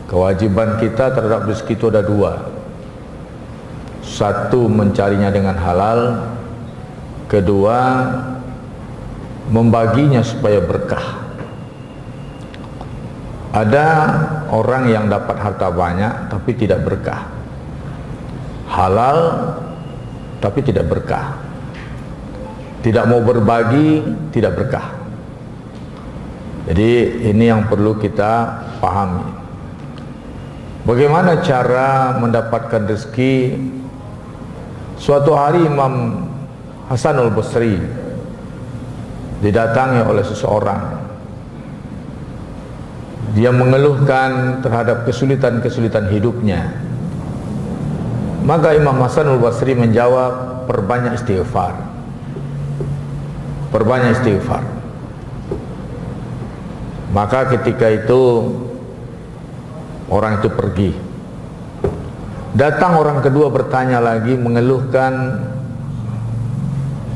Kewajiban kita terhadap rezeki itu ada dua. Satu, mencarinya dengan halal. Kedua, membaginya supaya berkah. Ada orang yang dapat harta banyak tapi tidak berkah. Halal tapi tidak berkah. Tidak mau berbagi, tidak berkah. Jadi ini yang perlu kita pahami. Bagaimana cara mendapatkan rezeki? Suatu hari Imam Hasanul Basri didatangi oleh seseorang. Dia mengeluhkan terhadap kesulitan-kesulitan hidupnya. Maka Imam Hasanul Basri menjawab, perbanyak istighfar. Perbanyak istighfar. Maka ketika itu orang itu pergi. Datang orang kedua bertanya lagi, mengeluhkan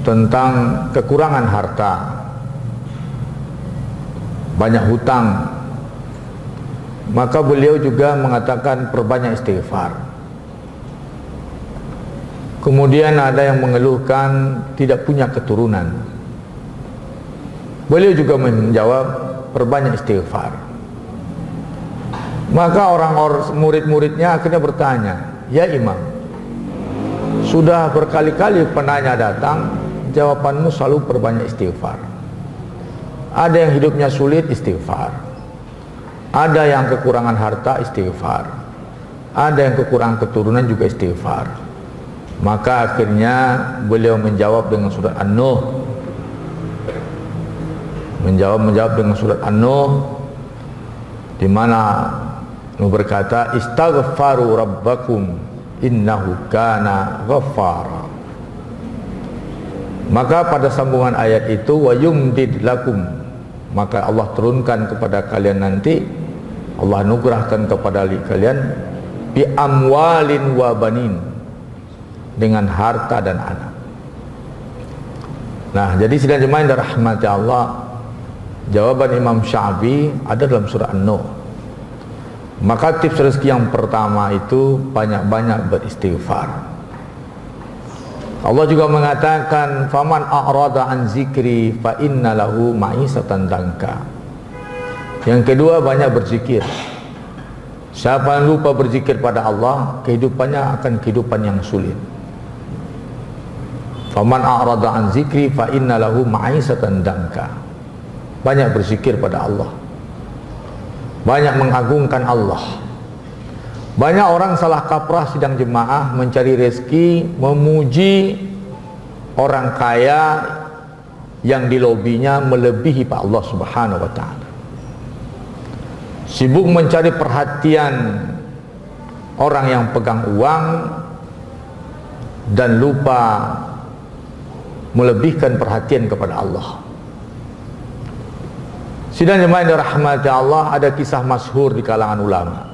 tentang kekurangan harta, banyak hutang. Maka beliau juga mengatakan perbanyak istighfar. Kemudian ada yang mengeluhkan tidak punya keturunan. Beliau juga menjawab perbanyak istighfar. Maka orang-orang murid-muridnya akhirnya bertanya, ya Imam, sudah berkali-kali penanya datang, jawabanmu selalu perbanyak istighfar. Ada yang hidupnya sulit, istighfar. Ada yang kekurangan harta, istighfar. Ada yang kekurangan keturunan, juga istighfar. Maka akhirnya beliau menjawab dengan surat An-Nuh. Menjawab dengan surat An-Nuh, di mana berkata, istaghfaru rabbakum innahu kana ghaffara. Maka pada sambungan ayat itu, wa yumdid lakum, maka Allah turunkan kepada kalian nanti, Allah anugerahkan kepada kalian bi amwalin wa banin, dengan harta dan anak. Nah, jadi sidang jemaah yang dirahmati Allah, jawaban Imam Syafi'i ada dalam surah An-Nuh. Maka tips rezeki yang pertama itu banyak-banyak beristighfar. Allah juga mengatakan, faman a'rada an zikri fa inna lahu ma'isatan danka. Yang kedua, banyak berzikir. Siapa yang lupa berzikir pada Allah, kehidupannya akan kehidupan yang sulit. Faman a'rada an zikri fa inna lahu ma'isatan danka. Banyak berzikir pada Allah, banyak mengagungkan Allah. Banyak orang salah kaprah sidang jemaah mencari rezeki, memuji orang kaya yang di lobinya melebihi Pak Allah Subhanahu wa ta'ala. Sibuk mencari perhatian orang yang pegang uang dan lupa melebihkan perhatian kepada Allah. Sidang jemaah yang dirahmati Allah, ada kisah masyhur di kalangan ulama.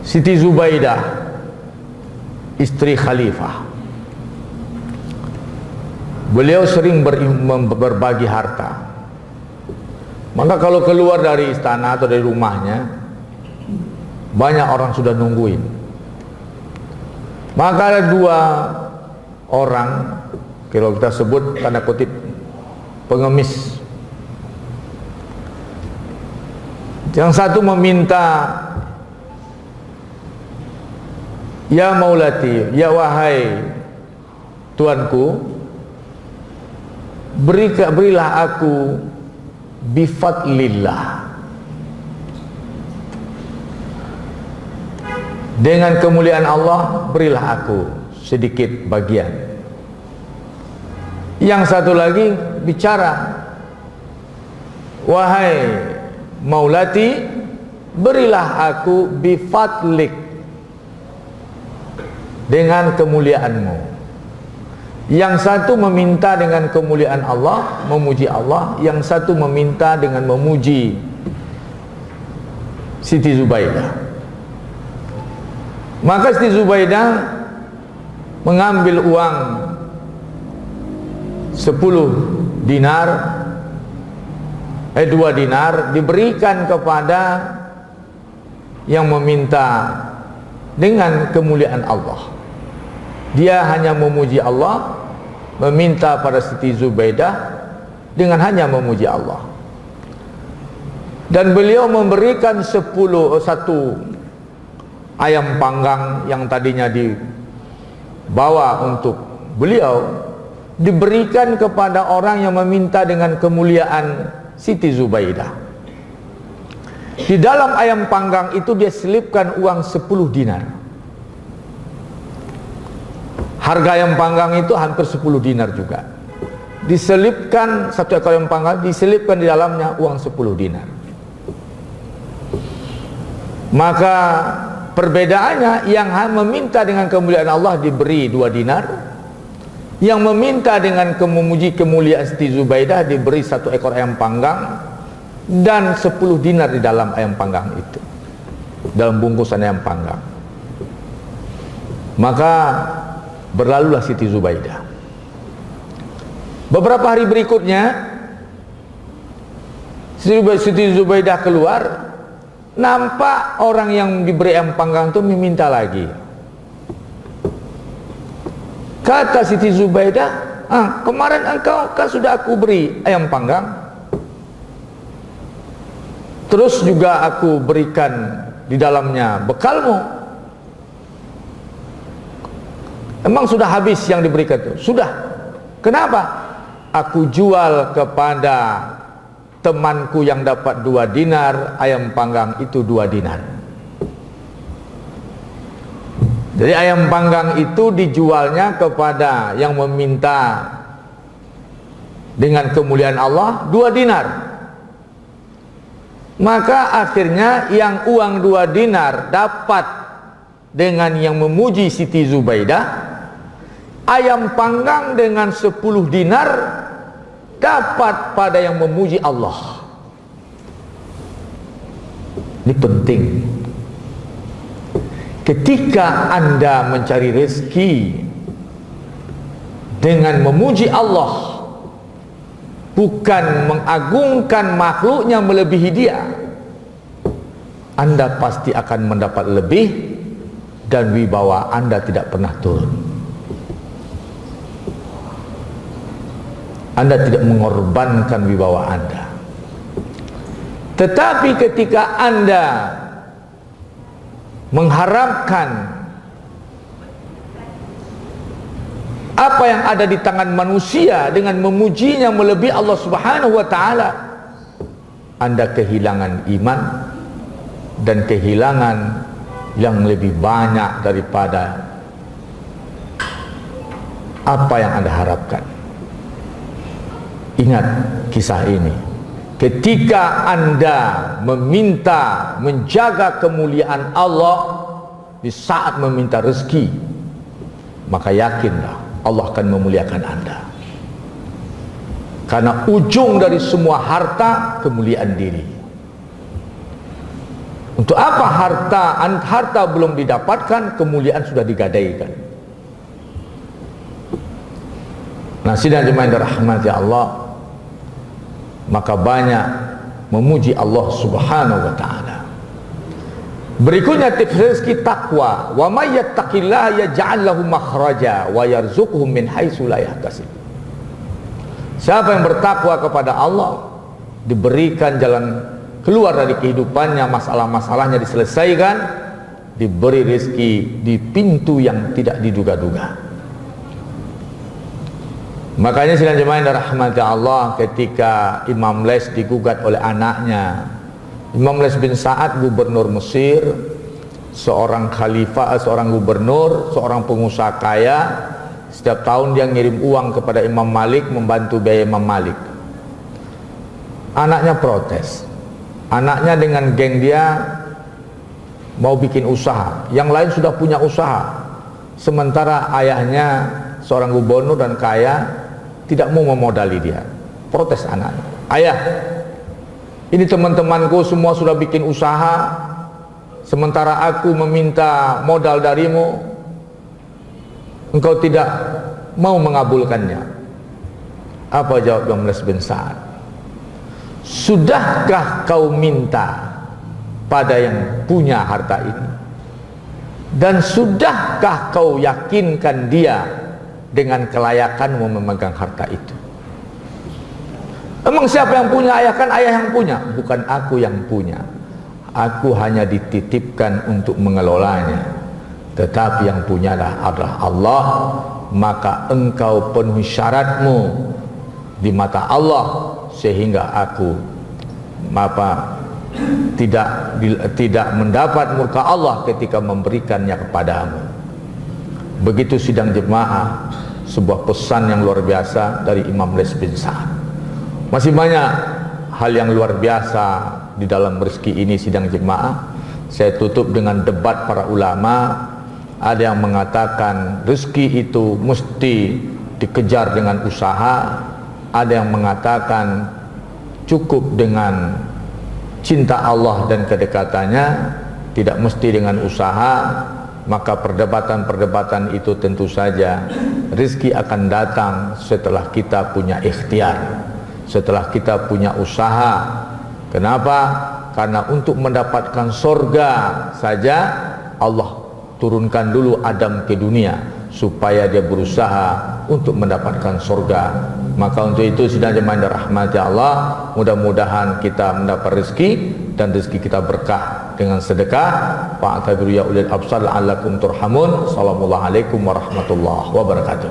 Siti Zubaidah, istri khalifah, beliau sering berbagi harta. Maka kalau keluar dari istana atau dari rumahnya, banyak orang sudah nungguin. Maka ada dua orang, kalau kita sebut tanda kutip pengemis. Yang satu meminta, ya maulati, ya wahai tuanku, berilah aku bifadlillah, dengan kemuliaan Allah berilah aku sedikit bagian. Yang satu lagi bicara, wahai maulati, berilah aku bifadlik, dengan kemuliaanmu. Yang satu meminta dengan kemuliaan Allah, memuji Allah. Yang satu meminta dengan memuji Siti Zubaidah. Maka Siti Zubaidah mengambil uang 10 dinar, 2 dinar diberikan kepada yang meminta dengan kemuliaan Allah. Dia hanya memuji Allah, meminta pada Siti Zubaidah dengan hanya memuji Allah. Dan beliau memberikan 1 ayam panggang yang tadinya dibawa untuk beliau, diberikan kepada orang yang meminta dengan kemuliaan Siti Zubaidah. Di dalam ayam panggang itu dia selipkan uang 10 dinar. Harga ayam panggang itu hampir 10 dinar juga. Diselipkan 1 ekor ayam panggang, diselipkan di dalamnya uang 10 dinar. Maka perbedaannya, yang meminta dengan kemuliaan Allah diberi 2 dinar, yang meminta dengan memuji kemuliaan Siti Zubaidah diberi 1 ekor ayam panggang dan 10 dinar di dalam ayam panggang itu, dalam bungkusan ayam panggang. Maka berlalulah Siti Zubaidah. Beberapa hari berikutnya Siti Zubaidah keluar, nampak orang yang diberi ayam panggang itu meminta lagi. Kata Siti Zubaidah, kemarin engkau kan sudah aku beri ayam panggang, terus juga aku berikan di dalamnya bekalmu. Emang sudah habis yang diberikan itu? Sudah. Kenapa? Aku jual kepada temanku yang dapat 2 dinar, ayam panggang itu 2 dinar. Jadi ayam panggang itu dijualnya kepada yang meminta dengan kemuliaan Allah 2 dinar. Maka akhirnya yang uang 2 dinar dapat dengan yang memuji Siti Zubaidah, ayam panggang dengan 10 dinar dapat pada yang memuji Allah. Ini penting. Ketika Anda mencari rezeki dengan memuji Allah, bukan mengagungkan makhluknya melebihi dia, Anda pasti akan mendapat lebih dan wibawa Anda tidak pernah turun. Anda tidak mengorbankan wibawa Anda. Tetapi ketika Anda mengharapkan apa yang ada di tangan manusia dengan memujinya melebihi Allah Subhanahu wa taala, Anda kehilangan iman dan kehilangan yang lebih banyak daripada apa yang Anda harapkan. Ingat kisah ini. Ketika Anda meminta menjaga kemuliaan Allah di saat meminta rezeki, maka yakinlah Allah akan memuliakan Anda. Karena ujung dari semua harta kemuliaan diri. Untuk apa harta belum didapatkan, kemuliaan sudah digadaikan. Nah, sidang jemaah yang dirahmati Allah, maka banyak memuji Allah Subhanahu wa taala. Berikutnya tips rezeki takwa. Wa may yattaqillaha yaj'al lahu makhraja wa yarzuqhu min haitsu la yahtasib. Siapa yang bertakwa kepada Allah, diberikan jalan keluar dari kehidupannya, masalah-masalahnya diselesaikan, diberi rezeki di pintu yang tidak diduga-duga. Makanya sidang jemaah yang dirahmati Allah, ketika Imam Les digugat oleh anaknya, Imam Les bin Sa'ad, gubernur Mesir, seorang khalifah, seorang gubernur, seorang pengusaha kaya, setiap tahun dia ngirim uang kepada Imam Malik, membantu biaya Imam Malik. Anaknya protes. Anaknya dengan geng dia mau bikin usaha, yang lain sudah punya usaha, sementara ayahnya seorang gubernur dan kaya tidak mau memodali dia. Protes anaknya, ayah, ini teman-temanku semua sudah bikin usaha, sementara aku meminta modal darimu, engkau tidak mau mengabulkannya. Apa jawab Imam Les bin Sa'ad? sudahkah kau minta pada yang punya harta ini, dan sudahkah kau yakinkan dia dengan kelayakanmu memegang harta itu? Emang siapa yang punya? Ayah, kan ayah yang punya, bukan aku yang punya. Aku hanya dititipkan untuk mengelolanya, tetapi yang punyalah adalah Allah. Maka engkau penuhi syaratmu di mata Allah, sehingga aku tidak mendapat murka Allah ketika memberikannya kepadamu. Begitu sidang jemaah, sebuah pesan yang luar biasa dari Imam Laits bin Sa'ad. Masih banyak hal yang luar biasa di dalam rezeki ini sidang jemaah. Saya tutup dengan debat para ulama. Ada yang mengatakan rezeki itu mesti dikejar dengan usaha. Ada yang mengatakan cukup dengan cinta Allah dan kedekatannya, tidak mesti dengan usaha. Maka perdebatan-perdebatan itu tentu saja rezeki akan datang setelah kita punya ikhtiar, setelah kita punya usaha. Kenapa? Karena untuk mendapatkan surga saja Allah turunkan dulu Adam ke dunia supaya dia berusaha untuk mendapatkan surga. Maka untuk itu sidang jemaah yang dirahmati Allah, mudah-mudahan kita mendapat rezeki dan rezeki kita berkah dengan sedekah. Fa'tabiru ya ulil absar la'allakum turhamun. Assalamualaikum warahmatullahi wabarakatuh.